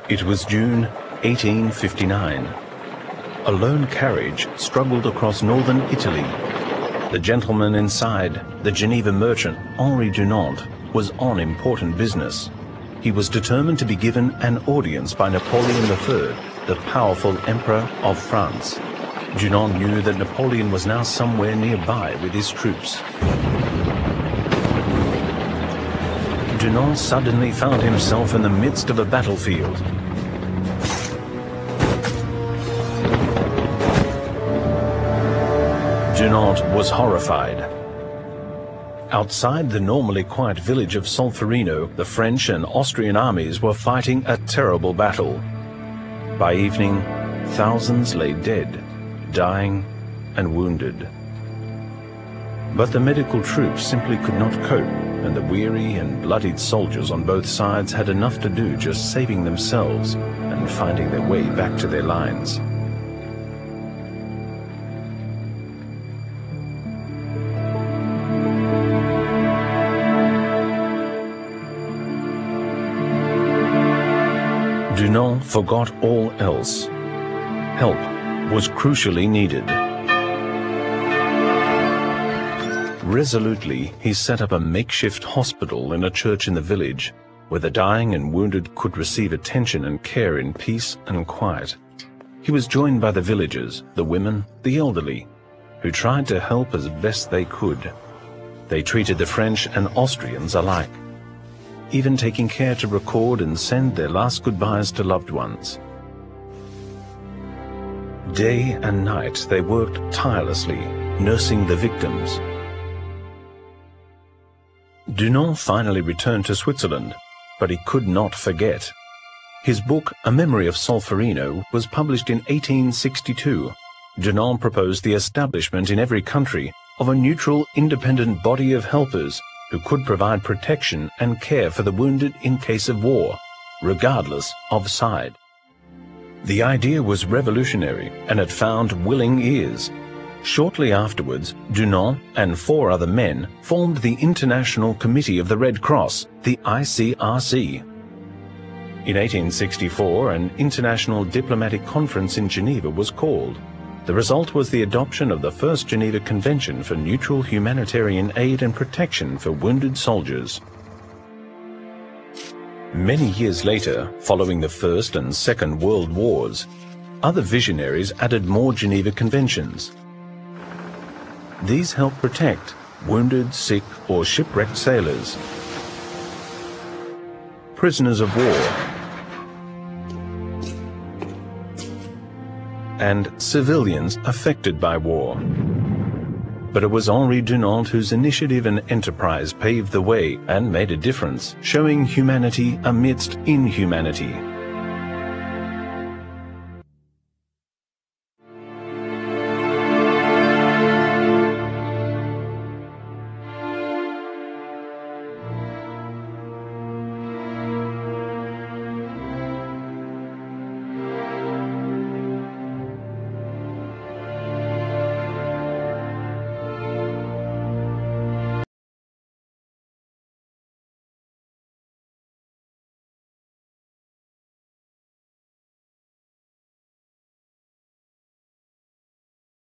It was June 1859. A lone carriage struggled across northern Italy. The gentleman inside, the Geneva merchant Henri Dunant, was on important business. He was determined to be given an audience by Napoleon III, the powerful Emperor of France. Dunant knew that Napoleon was now somewhere nearby with his troops. Dunant suddenly found himself in the midst of a battlefield. Dunant was horrified. Outside the normally quiet village of Solferino, the French and Austrian armies were fighting a terrible battle. By evening, thousands lay dead, dying and wounded. But the medical troops simply could not cope, and the weary and bloodied soldiers on both sides had enough to do just saving themselves and finding their way back to their lines. Dunant forgot all else. Help was crucially needed. Resolutely, he set up a makeshift hospital in a church in the village, where the dying and wounded could receive attention and care in peace and quiet. He was joined by the villagers, the women, the elderly, who tried to help as best they could. They treated the French and Austrians alike, even taking care to record and send their last goodbyes to loved ones. Day and night they worked tirelessly, nursing the victims. Dunant finally returned to Switzerland, but he could not forget. His book, A Memory of Solferino, was published in 1862. Dunant proposed the establishment in every country of a neutral, independent body of helpers who could provide protection and care for the wounded in case of war, regardless of side. The idea was revolutionary and had found willing ears. Shortly afterwards, Dunant and 4 other men formed the International Committee of the Red Cross, the ICRC. In 1864, an international diplomatic conference in Geneva was called. The result was the adoption of the First Geneva Convention for neutral humanitarian aid and protection for wounded soldiers. Many years later, following the First and Second World Wars, other visionaries added more Geneva Conventions. These help protect wounded, sick, or shipwrecked sailors, prisoners of war, and civilians affected by war. But it was Henri Dunant whose initiative and enterprise paved the way and made a difference, showing humanity amidst inhumanity.